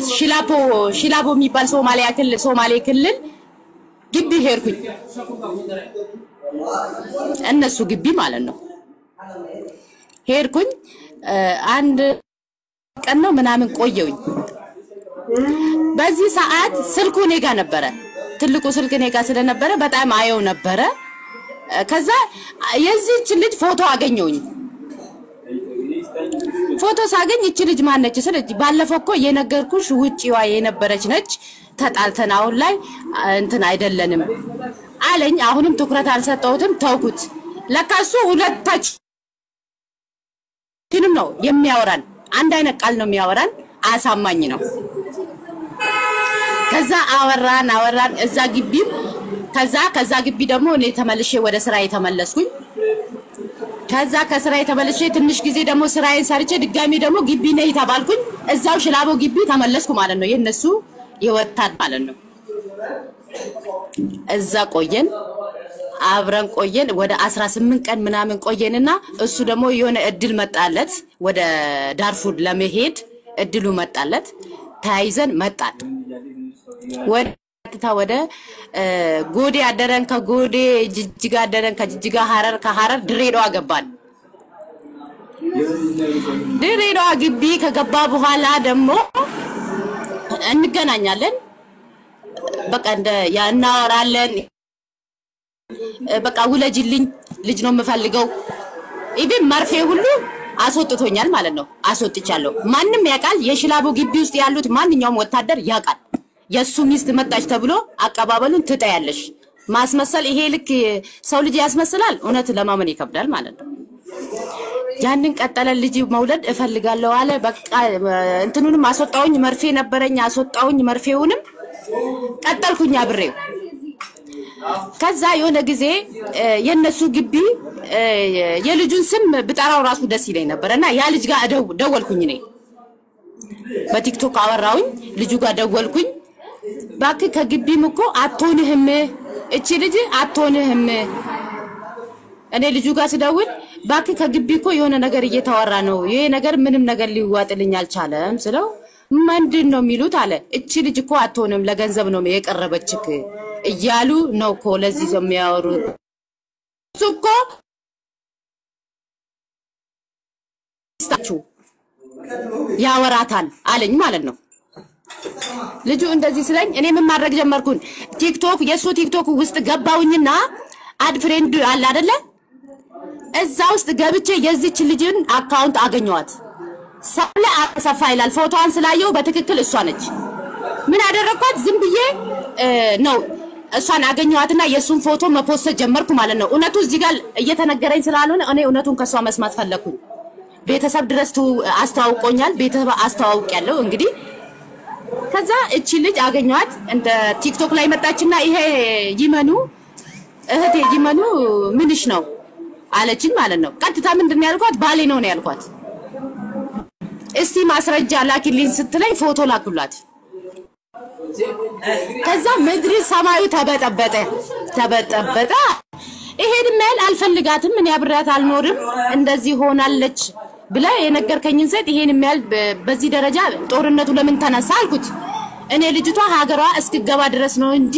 ሽላቦ የሚባል ሶማሌ ክልል ግቢ ሄድኩኝ። እነሱ ግቢ ማለት ነው ሄድኩኝ። አንድ ቀን ነው ምናምን ቆየውኝ። በዚህ ሰዓት ስልኩ እኔ ጋር ነበረ፣ ትልቁ ስልክ እኔ ጋር ስለነበረ በጣም አየው ነበረ። ከዛ የዚህች ልጅ ፎቶ አገኘውኝ። ፎቶ ሳገኝ እቺ ልጅ ማነች ስለዚህ ባለፈው እኮ የነገርኩሽ ውጪዋ የነበረች ነች፣ ተጣልተን አሁን ላይ እንትን አይደለንም አለኝ። አሁንም ትኩረት አልሰጠሁትም፣ ተውኩት። ለካሱ ሁለታችንም ነው የሚያወራን፣ አንድ አይነት ቃል ነው የሚያወራን፣ አሳማኝ ነው። ከዛ አወራን እዛ ግቢ። ከዛ ግቢ ደግሞ እኔ ተመልሼ ወደ ስራዬ ተመለስኩኝ። ከዛ ከስራዬ ተመልሼ ትንሽ ጊዜ ደግሞ ስራዬን ሰርቼ ድጋሚ ደግሞ ግቢ ነይ ተባልኩኝ። እዛው ሽላቦ ግቢ ተመለስኩ ማለት ነው። የነሱ ይወጣል ማለት ነው። እዛ ቆየን፣ አብረን ቆየን። ወደ 18 ቀን ምናምን ቆየንና እሱ ደግሞ የሆነ እድል መጣለት፣ ወደ ዳርፉር ለመሄድ እድሉ መጣለት። ተያይዘን መጣን። ወደ ጎዴ አደረን፣ ከጎዴ ጅጅጋ አደረን፣ ከጅጅጋ ሐረር፣ ከሐረር ድሬዳዋ ገባን። ድሬዳዋ ግቢ ከገባ በኋላ ደግሞ እንገናኛለን። በቃ እናወራለን። በቃ ውለጅልኝ ልጅ ነው የምፈልገው። ኢቭን መርፌ ሁሉ አስወጥቶኛል ማለት ነው። አስወጥቻለሁ። ማንም ያውቃል። የሽላቦ ግቢ ውስጥ ያሉት ማንኛውም ወታደር ያውቃል። የሱ ሚስት መጣች ተብሎ አቀባበሉን ትጠያለሽ። ማስመሰል ይሄ ልክ ሰው ልጅ ያስመስላል። እውነት ለማመን ይከብዳል ማለት ነው። ያንን ቀጠለ። ልጅ መውለድ እፈልጋለሁ አለ። በቃ እንትኑንም አስወጣውኝ። መርፌ ነበረኝ፣ አስወጣውኝ። መርፌውንም ቀጠልኩኝ አብሬው። ከዛ የሆነ ጊዜ የነሱ ግቢ የልጁን ስም ብጠራው ራሱ ደስ ይለኝ ነበርና ያ ልጅ ጋር ደወልኩኝ። እኔ በቲክቶክ አወራውኝ፣ ልጁ ጋር ደወልኩኝ። ባክ ከግቢም እኮ አትሆንህም፣ እቺ ልጅ አትሆንህም። እኔ ልጁ ጋር ስደውል ባክ ከግቢ እኮ የሆነ ነገር እየተወራ ነው፣ ይሄ ነገር ምንም ነገር ሊዋጥልኝ አልቻለም ስለው ምንድን ነው የሚሉት አለ። እቺ ልጅ እኮ አትሆንም፣ ለገንዘብ ነው የቀረበችክ እያሉ ነው እኮ ለዚህ የሚያወሩት። እሱ እኮ ያወራታል አለኝ ማለት ነው። ልጁ እንደዚህ ስለኝ እኔ ምን ማድረግ ጀመርኩኝ? ቲክቶክ የሱ ቲክቶክ ውስጥ ገባውኝና አድ ፍሬንድ አለ አይደለ? እዛ ውስጥ ገብቼ የዚች ልጅን አካውንት አገኘዋት። ሰለ አሰፋ ይላል። ፎቶዋን ስላየው በትክክል እሷ ነች። ምን አደረኳት? ዝም ብዬ ነው እሷን አገኘዋትና የሱን ፎቶ መፖስት ጀመርኩ ማለት ነው። እውነቱ እዚህ ጋር እየተነገረኝ ስላልሆነ እኔ እውነቱን ከሷ መስማት ፈለኩኝ። ቤተሰብ ድረስ አስተዋውቆኛል። ቤተሰብ አስተዋውቂያለሁ እንግዲህ። ከዛ እቺ ልጅ አገኘዋት እንደ ቲክቶክ ላይ መጣችና ይሄ ይመኑ እህቴ ይመኑ ምንሽ ነው አለችኝ ማለት ነው። ቀጥታ ምንድነው ያልኳት? ባሌ ነው ያልኳት። እስቲ ማስረጃ ላኪልኝ ስትለኝ ፎቶ ላኩላት። ከዛ ምድር ሰማዩ ተበጠበጠ። ይሄን ማል አልፈልጋትም፣ እኔ አብራት አልኖርም፣ እንደዚህ ሆናለች ብላ የነገርከኝን ሴት ይሄን ማል በዚህ ደረጃ ጦርነቱ ለምን ተነሳ አልኩት። እኔ ልጅቷ ሀገሯ እስክገባ ድረስ ነው እንጂ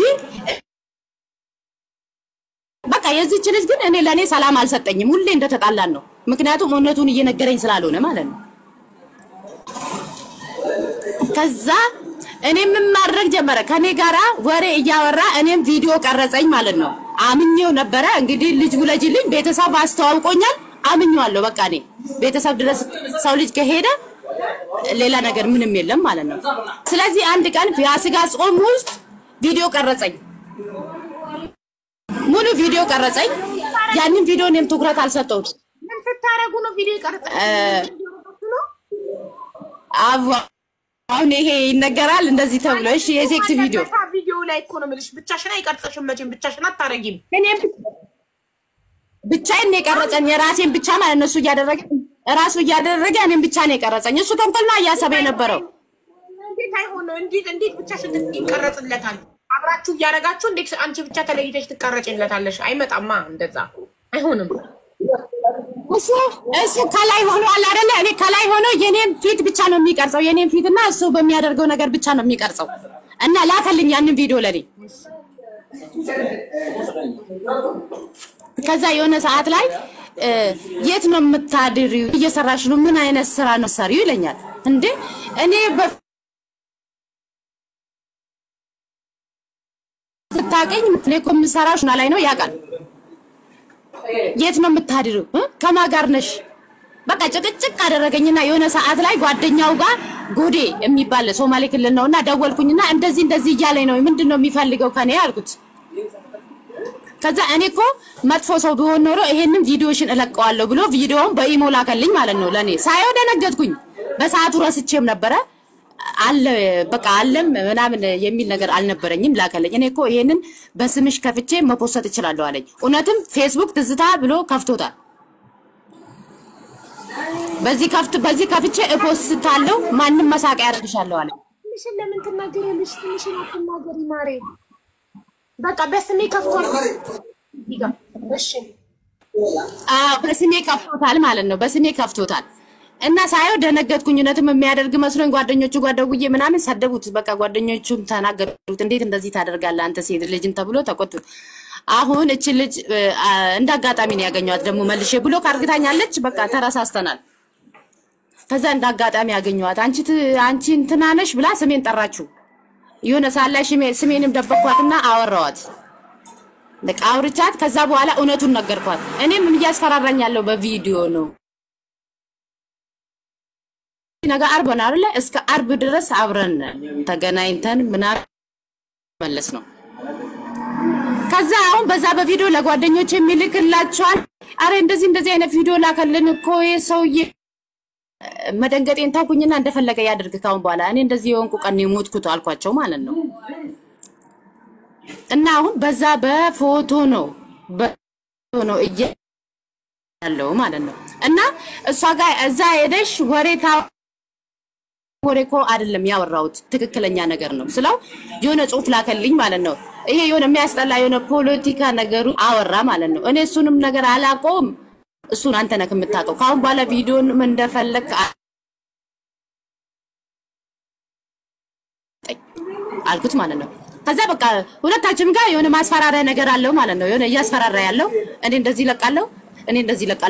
በቃ የዚህች ልጅ ግን እኔ ለኔ ሰላም አልሰጠኝም። ሁሌ እንደተጣላን ነው። ምክንያቱም እውነቱን እየነገረኝ ስላልሆነ ማለት ነው። ከዛ እኔ ምን ማድረግ ጀመረ? ከኔ ጋራ ወሬ እያወራ እኔም ቪዲዮ ቀረጸኝ ማለት ነው። አምኜው ነበረ እንግዲህ ልጅ ውለጅልኝ ቤተሰብ አስተዋውቆኛል። አምኜዋለሁ። በቃ እኔ ቤተሰብ ድረስ ሰው ልጅ ከሄደ ሌላ ነገር ምንም የለም ማለት ነው። ስለዚህ አንድ ቀን ፋሲካ ጾም ውስጥ ቪዲዮ ቀረጸኝ፣ ሙሉ ቪዲዮ ቀረጸኝ። ያንን ቪዲዮ እኔም ትኩረት አልሰጠሁትም። ምን ስታረጉ ነው ቪዲዮ ቀረጸኝ? አሁን ይሄ ይነገራል እንደዚህ ተብሎ እሺ፣ የሴክስ ቪዲዮ ላይ እኮ ነው የምልሽ። ብቻሽን አይቀርጽሽም መቼም፣ ብቻሽን አታረጊም። እኔም ብቻዬን ነው የቀረጸኝ፣ የራሴን ብቻ ማለት ነው። እሱ እያደረገ እኔም ብቻ ነው የቀረጸኝ። እሱ ተንኮል ነው እያሰበ የነበረው። እንዴት አይሆንም? እንዴት ብቻሽን ይቀረጽለታል? አብራችሁ እያደረጋችሁ እንዴት አንቺ ብቻ ተለይተሽ ትቀረጭለታለሽ? አይመጣማ፣ እንደዛ አይሆንም። እሱ ከላይ ሆኖ አለ አይደለ? እኔ ከላይ ሆኖ የኔን ፊት ብቻ ነው የሚቀርጸው፣ የኔን ፊትና እሱ በሚያደርገው ነገር ብቻ ነው የሚቀርጸው። እና ላከልኝ ያንን ቪዲዮ ለኔ። ከዛ የሆነ ሰዓት ላይ የት ነው የምታድሪው? እየሰራሽ ነው? ምን አይነት ስራ ነው ሰሪው ይለኛል። እንዴ እኔ በታቀኝ እኔ እኮ የምሰራው ና ላይ ነው ያውቃል። የት ነው የምታድሪው? ከማን ጋር ነሽ? በቃ ጭቅጭቅ አደረገኝና የሆነ ሰዓት ላይ ጓደኛው ጋር ጎዴ የሚባል ሶማሌ ክልል ነውና ደወልኩኝና እንደዚህ እያለኝ ነው፣ ምንድነው የሚፈልገው ከኔ አልኩት። ከዛ እኔ እኮ መጥፎ ሰው ቢሆን ኖሮ ይሄንን ቪዲዮሽን እለቀዋለሁ ብሎ ቪዲዮውን በኢሞ ላከልኝ ማለት ነው። ለኔ ሳይው ደነገጥኩኝ። በሰዓቱ ረስቼም ነበረ አለ በቃ አለም ምናምን የሚል ነገር አልነበረኝም። ላከልኝ። እኔ እኮ ይሄንን በስምሽ ከፍቼ መፖስት እችላለሁ አለኝ። እውነትም ፌስቡክ ትዝታ ብሎ ከፍቶታል። በዚህ ከፍቼ እፖስታለሁ፣ ማንንም መሳቂያ ያደርግሻለሁ አለኝ። ትንሽን ለምን ትናገሪያለሽ? ትንሽን አትናገሪ ማሬ። በቃ በስሜ ከፍቷል። እሺ በስሜ ከፍቶታል ማለት ነው። በስሜ ከፍቶታል እና ሳይው ደነገጥኩኝ። እውነትም የሚያደርግ መስሎኝ ጓደኞቹ ጋር ደውዬ ምናምን ሰደቡት። በቃ ጓደኞቹም ተናገሩት። እንዴት እንደዚህ ታደርጋለህ አንተ ሴት ልጅን ተብሎ ተቆጡት። አሁን እቺ ልጅ እንዳጋጣሚ ነው ያገኘኋት። ደግሞ መልሼ ብሎ ካርግታኛለች። በቃ ተረሳስተናል። ከዛ እንዳጋጣሚ ያገኘኋት አንቺ እንትና ነሽ ብላ ስሜን ጠራችሁ። የሆነ ሳላሽ ስሜንም ደበቅኳትና አወራኋት። በቃ አውርቻት ከዛ በኋላ እውነቱን ነገርኳት። እኔም እያስፈራራኝ ያለው በቪዲዮ ነው። ነገ ዓርብ ነው አይደል? እስከ ዓርብ ድረስ አብረን ተገናኝተን ምናምን መለስ ነው። ከዛ አሁን በዛ በቪዲዮ ለጓደኞቼ የሚልክላቸዋል። አረ እንደዚህ አይነት ቪዲዮ ላከልን እኮ የሰውዬ መደንገጤን ታውኩኝና እንደፈለገ ያድርግ ካሁን በኋላ እኔ እንደዚህ የሆንኩ ቀን ሞትኩት አልኳቸው ማለት ነው። እና አሁን በዛ በፎቶ ነው ያለው ማለት ነው። እና እሷ ጋር እዛ ሄደሽ ወሬ እኮ አይደለም ያወራሁት ትክክለኛ ነገር ነው ስለው የሆነ ጽሁፍ ላከልኝ ማለት ነው። ይሄ የሆነ የሚያስጠላ የሆነ ፖለቲካ ነገሩ አወራ ማለት ነው። እኔ እሱንም ነገር አላቆም። እሱን አንተ ነህ የምታውቀው። ካሁን በኋላ ቪዲዮን ምን እንደፈለክ አልኩት ማለት ነው። ከዛ በቃ ሁለታችንም ጋር የሆነ ማስፈራሪያ ነገር አለው ማለት ነው። የሆነ እያስፈራራ ያለው እኔ እንደዚህ ለቃለሁ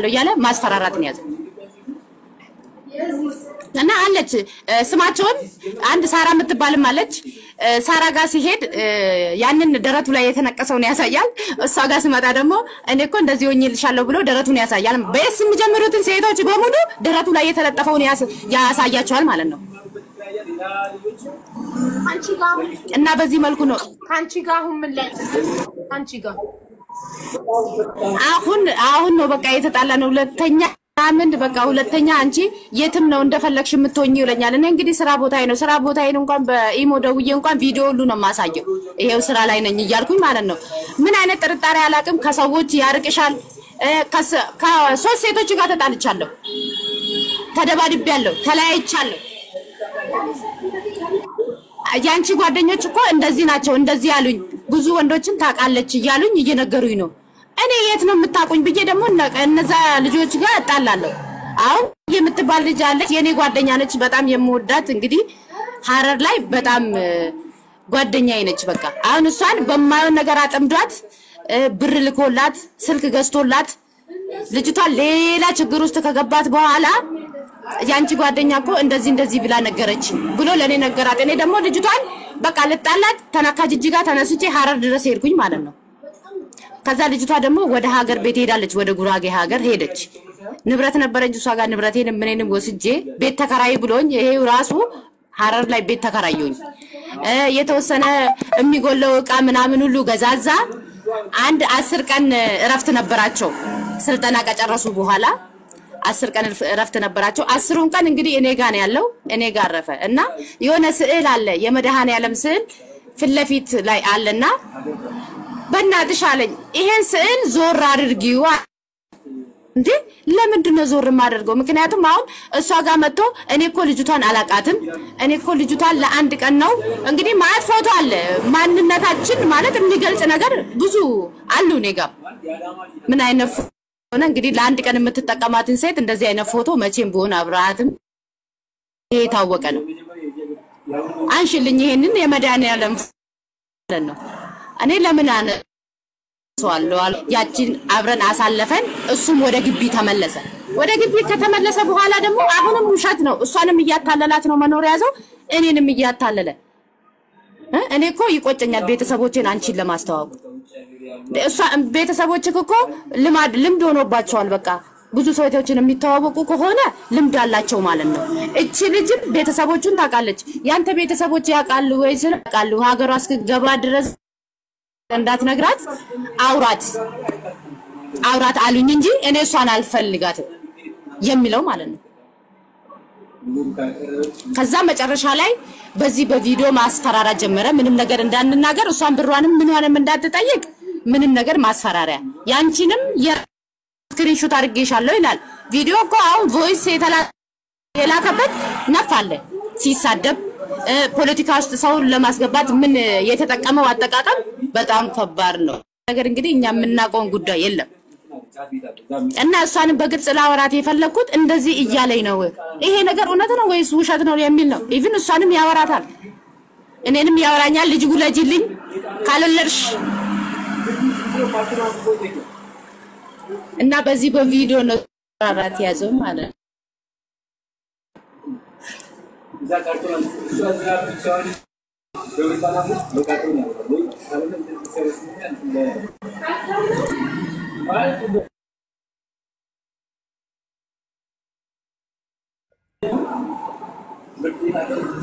እያለ ማስፈራራት ነው ያዘው። እና አለች ስማቸውን አንድ ሳራ የምትባልም አለች። ሳራ ጋር ሲሄድ ያንን ደረቱ ላይ የተነቀሰውን ያሳያል። እሷ ጋር ሲመጣ ደግሞ እኔ እኮ እንደዚህ ሆኜልሻለሁ ብሎ ደረቱን ያሳያል። በስ የሚጀምሩትን ሴቶች በሙሉ ደረቱ ላይ የተለጠፈውን ያሳያቸዋል ማለት ነው። አንቺ ጋር እና በዚህ መልኩ ነው አንቺ ጋር አሁን ምን ላይ አንቺ ጋር አሁን ነው በቃ የተጣላ ነው። ሁለተኛ አንቺ የትም ነው እንደፈለግሽ የምትሆኚ ይለኛል። እኔ እንግዲህ ስራ ቦታዬ ነው እንኳን በኢሞ ደውዬ እንኳን ቪዲዮ ሁሉ ነው የማሳየው። ይሄው ስራ ላይ ነኝ እያልኩኝ ማለት ነው። ምን አይነት ጥርጣሬ አላቅም። ከሰዎች ያርቅሻል። ከሶስት ሴቶች ጋር ተጣልቻለሁ፣ ተደባድቤያለሁ፣ ተለያይቻለሁ። ያንቺ ጓደኞች እኮ እንደዚህ ናቸው እንደዚህ ያሉኝ፣ ብዙ ወንዶችን ታውቃለች እያሉኝ እየነገሩኝ ነው። እኔ የት ነው የምታቁኝ ብዬ ደግሞ እነዛ ልጆች ጋር እጣላለሁ። አሁን የምትባል ልጅ አለች የኔ ጓደኛ ነች፣ በጣም የምወዳት እንግዲህ ሐረር ላይ በጣም ጓደኛዬ ነች። በቃ አሁን እሷን በማየውን ነገር አጠምዷት ብር ልኮላት ስልክ ገዝቶላት ልጅቷ ሌላ ችግር ውስጥ ከገባት በኋላ ያንቺ ጓደኛ እኮ እንደዚህ ብላ ነገረችኝ ብሎ ለኔ ነገራት። እኔ ደግሞ ልጅቷን በቃ ልጣላት ተናካጅጂ ጋር ተነስቼ ሐረር ድረስ ሄድኩኝ ማለት ነው። ከዛ ልጅቷ ደግሞ ወደ ሀገር ቤት ሄዳለች፣ ወደ ጉራጌ ሀገር ሄደች። ንብረት ነበረኝ እሷ ጋር ንብረቴን ምንንም ወስጄ ቤት ተከራይ ብሎኝ ይሄው ራሱ ሐረር ላይ ቤት ተከራየኝ። የተወሰነ የሚጎለው ዕቃ ምናምን ሁሉ ገዛዛ። አንድ 10 ቀን እረፍት ነበራቸው ስልጠና ከጨረሱ በኋላ 10 ቀን እረፍት ነበራቸው። 10ውን ቀን እንግዲህ እኔ ጋር ነው ያለው፣ እኔ ጋር አረፈ እና የሆነ ስዕል አለ የመድኃኔዓለም ስዕል ፊት ለፊት ላይ አለና በእናትሽ አለኝ ይሄን ስዕል ዞር አድርጊው። እንዴ ለምንድን ነው ዞር የማደርገው? ምክንያቱም አሁን እሷ ጋር መጥቶ እኔ እኮ ልጅቷን አላቃትም፣ እኔ እኮ ልጅቷን ለአንድ ቀን ነው እንግዲህ ማለት ፎቶ አለ ማንነታችን ማለት የሚገልጽ ነገር ብዙ አሉ። እኔ ጋር ምን አይነት ሆነ እንግዲህ ለአንድ ቀን የምትጠቀማትን ሴት እንደዚህ አይነት ፎቶ መቼም ቢሆን አብራትም ይሄ ታወቀ ነው። አንሽልኝ ይሄንን የመድኃኒዓለም ነው። እኔ ለምን ሰዋል ያቺን አብረን አሳለፈን። እሱም ወደ ግቢ ተመለሰ። ወደ ግቢ ከተመለሰ በኋላ ደግሞ አሁንም ውሸት ነው። እሷንም እያታለላት ነው መኖር ያዘው፣ እኔንም እያታለለ። እኔ እኮ ይቆጨኛል ቤተሰቦቼን አንቺን ለማስተዋወቅ። እሷ ቤተሰቦችህ እኮ ልምድ ሆኖባቸዋል። በቃ ብዙ ሰዎችን የሚተዋወቁ ከሆነ ልምድ አላቸው ማለት ነው። እቺ ልጅም ቤተሰቦቹን ታውቃለች። ያንተ ቤተሰቦች ያውቃሉ ወይ? ያውቃሉ። ሀገሯ እስክገባ ድረስ እንዳትነግራት አውራት አሉኝ እንጂ እኔ እሷን አልፈልጋትም የሚለው ማለት ነው። ከዛ መጨረሻ ላይ በዚህ በቪዲዮ ማስፈራራት ጀመረ። ምንም ነገር እንዳንናገር፣ እሷን ብሯንም ምንዋንም እንዳትጠይቅ፣ ምንም ነገር ማስፈራሪያ። ያንቺንም የስክሪንሾት አድርጌሻለሁ ይላል። ቪዲዮ እኮ አሁን ቮይስ የላከበት ነፋለ ሲሳደብ ፖለቲካ ውስጥ ሰውን ለማስገባት ምን የተጠቀመው አጠቃቀም በጣም ከባድ ነው። ነገር እንግዲህ እኛ የምናውቀውን ጉዳይ የለም እና እሷንም በግልጽ ላወራት የፈለኩት እንደዚህ እያለኝ ነው። ይሄ ነገር እውነት ነው ወይስ ውሸት ነው የሚል ነው። ኢቭን እሷንም ያወራታል፣ እኔንም ያወራኛል። ልጅ ጉለጂልኝ ካልወለድሽ እና በዚህ በቪዲዮ ነው አራት ያዘው ማለት ነው።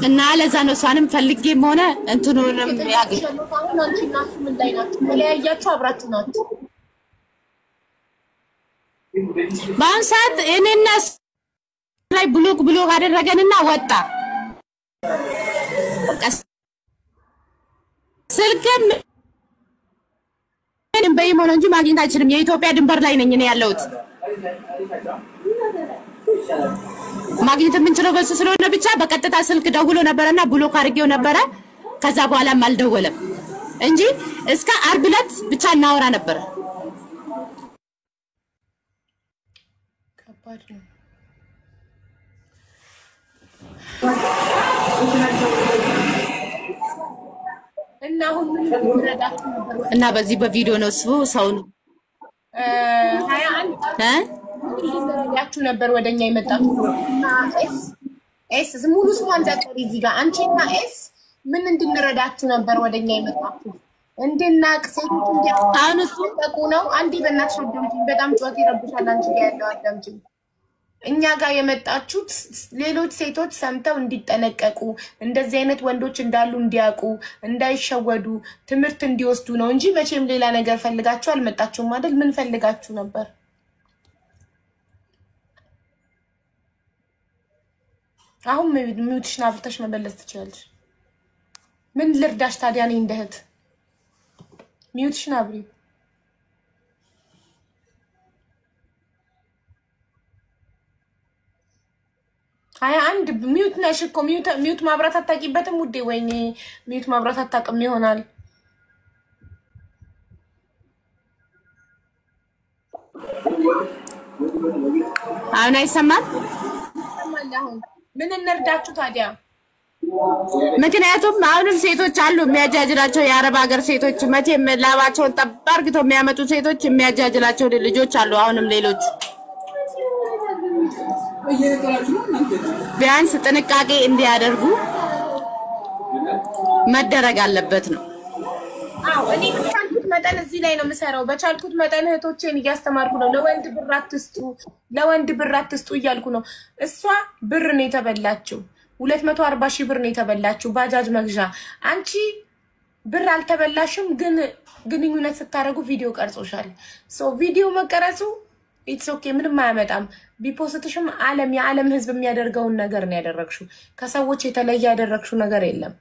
እና ለዛ ነው እሷንም ፈልጌም ሆነ እንትኑንም ያገኝ። አሁን አንቺና እሱ ምን ላይ ናችሁ? ተለያያችሁ? አብራችሁ ናችሁ? በአሁን ሰዓት እኔና ላይ ብሎክ አደረገንና ወጣ። ስልክም ምንም በይሞ ነው እንጂ ማግኘት አይችልም። የኢትዮጵያ ድንበር ላይ ነኝ እኔ ያለሁት። ማግኘት የምንችለው በሱ ስለሆነ ብቻ በቀጥታ ስልክ ደውሎ ነበርና ብሎክ አድርጌው ነበረ። ከዛ በኋላም አልደወለም እንጂ እስከ ዓርብ ዕለት ብቻ እናወራ ነበር። ከባድ ነው። እና አሁን ምን ረዳችሁ ነበር? እና በዚህ በቪዲዮ ነው ሰው 21 ያችሁ ነበር ወደኛ የመጣችሁ እና ኤስ ሙሉ ስሟን ዛቀሪ እዚህ ጋር አንቺና ኤስ ምን እንድንረዳችሁ ነበር ወደኛ የመጣችሁ? እንድናቅ ሴቶች እንዲያውቁ ነው። አንዴ በእናትሽ አዳምጪኝ፣ በጣም ጩኸት ይረብሻል። አንቺ ጋር ያለው አዳምጪኝ። እኛ ጋር የመጣችሁት ሌሎች ሴቶች ሰምተው እንዲጠነቀቁ፣ እንደዚህ አይነት ወንዶች እንዳሉ እንዲያውቁ፣ እንዳይሸወዱ ትምህርት እንዲወስዱ ነው እንጂ መቼም ሌላ ነገር ፈልጋችሁ አልመጣችሁም አይደል? ምን ፈልጋችሁ ነበር? አሁን ሚውትሽን አብርተሽ መመለስ ትችላለሽ። ምን ልርዳሽ ታዲያ? እኔ እንደ እህት ሚውትሽን አብሪ። አንድ ሚውት ነሽ እኮ ሚውት ማብራት አታውቂበትም ውዴ። ወይኔ ሚውት ማብራት አታውቅም ይሆናል። አሁን አይሰማም? አሁን ምን እንርዳችሁ ታዲያ? ምክንያቱም አሁንም ሴቶች አሉ የሚያጃጅላቸው፣ የአረብ ሀገር ሴቶች መቼም ላባቸውን ጠብ አድርገው የሚያመጡ ሴቶች የሚያጃጅላቸው ልጆች አሉ። አሁንም ሌሎች ቢያንስ ጥንቃቄ እንዲያደርጉ መደረግ አለበት ነው። አዎ እኔ በቻልኩት መጠን እዚህ ላይ ነው የምሰራው። በቻልኩት መጠን እህቶቼን እያስተማርኩ ነው። ለወንድ ብር አትስጡ እያልኩ ነው። እሷ ብር ነው የተበላችው፣ 240 ሺህ ብር ነው የተበላችው ባጃጅ መግዣ። አንቺ ብር አልተበላሽም፣ ግን ግንኙነት ስታደርጉ ቪዲዮ ቀርጾሻል። ቪዲዮ መቀረጹ ኢትስ ኦኬ፣ ምንም አያመጣም። ቢፖስትሽም የዓለም ህዝብ የሚያደርገውን ነገር ነው ያደረግሽው። ከሰዎች የተለየ ያደረግሽው ነገር የለም።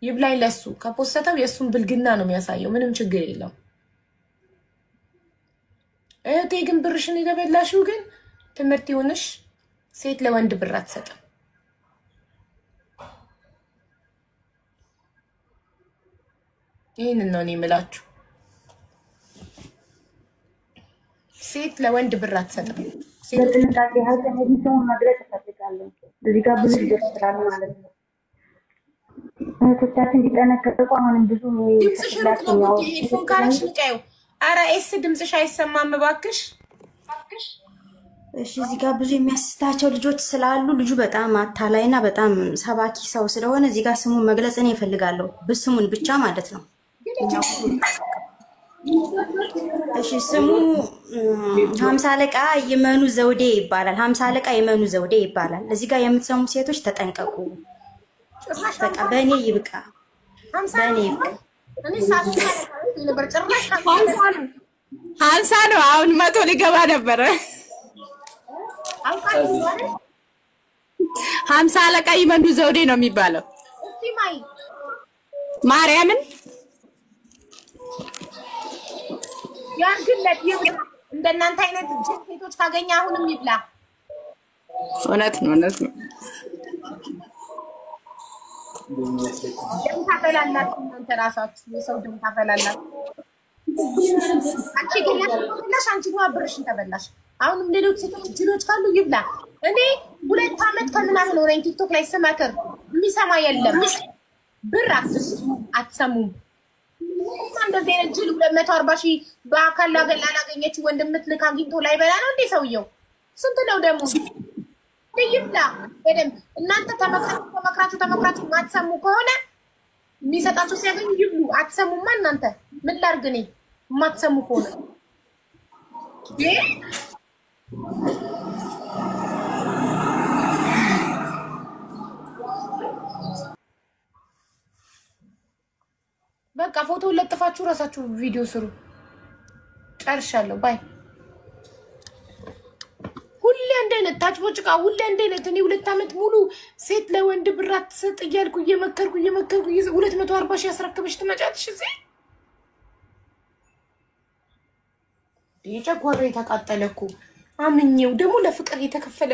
ይብላኝ ለሱ ከፖስተው የሱን ብልግና ነው የሚያሳየው። ምንም ችግር የለም። እህቴ ግን ብርሽን የተበላሽው ግን ትምህርት ይሆንሽ። ሴት ለወንድ ብር አትሰጥም። ይህንን ነው እኔ የምላችሁ። ሴት ለወንድ ብር አትሰጥም። በጥንቃቄ ሀገር ሰውን መግለጽ እፈልጋለሁ። እዚህ ጋር ብዙ ልጆች ስላሉ ማለት ነው። እህቶቻችን እንዲጠነቀቁ አሁንም ብዙ ድምፅሽ ሩቅ ነው። ሄድፎን ካረግሽ ልቀይው። ኧረ ኤስ ድምፅሽ አይሰማም እባክሽ። እሺ እዚህ ጋር ብዙ የሚያስታቸው ልጆች ስላሉ ልጁ በጣም አታላይና በጣም ሰባኪ ሰው ስለሆነ እዚህ ጋር ስሙን መግለጽ እኔ እፈልጋለሁ። በስሙን ብቻ ማለት ነው። እሺ ስሙ 50 አለቃ ይመኑ ዘውዴ ይባላል። 50 አለቃ ይመኑ ዘውዴ ይባላል። እዚህ ጋር የምትሰሙ ሴቶች ተጠንቀቁ። በቃ በእኔ ይብቃ፣ በእኔ ይብቃ። እኔ ሳሱ ነበር ጭራሽ 50 ነው። አሁን 100 ሊገባ ነበረ። 50 አለቃ ይመኑ ዘውዴ ነው የሚባለው። እስቲ ማይ ማርያምን ያርግለት ይብላ። እንደናንተ አይነት ሴቶች ካገኘ አሁንም ይብላ። እውነት ነው፣ እውነት ነው። ደም ታፈላላችሁ እናንተ ራሳችሁ የሰው ደም ታፈላላችሁ። አንቺ ግን ለሽ አንቺ ነው ብርሽን ተበላሽ። አሁንም ሌሎች ሴቶች ጅሎች ካሉ ይብላ። እኔ 2 ዓመት ከምናምን ሆነኝ ቲክቶክ ላይ ስመክር የሚሰማ የለም። ብር አትስጡ፣ አትሰሙም። እንደዚህ አይነት ጅል 240,000 በአካል ላገኘች ወንድም ምትልክ አግኝቶ ላይ በላ ነው እንዴ ሰውየው? ስንት ነው ደግሞ? ይብላ በደንብ። እናንተ ተመክራችሁ ማትሰሙ ከሆነ የሚሰጣችሁ ሲያገኙ ይብሉ። አትሰሙማ እናንተ ምን ላድርግ እኔ የማትሰሙ ከሆነ በቃ ፎቶ ለጥፋችሁ ራሳችሁ ቪዲዮ ስሩ። ጨርሻለሁ። ባይ። ሁሌ አንድ አይነት ታች ቦጭቃ፣ ሁሌ አንድ አይነት። እኔ 2 ዓመት ሙሉ ሴት ለወንድ ብር አትሰጥ እያልኩ እየመከርኩ 240,000 ያስረክበሽ ትመጫለሽ እዚህ። የጨጓራ የተቃጠለ እኮ አምኜው ደግሞ ለፍቅር የተከፈለ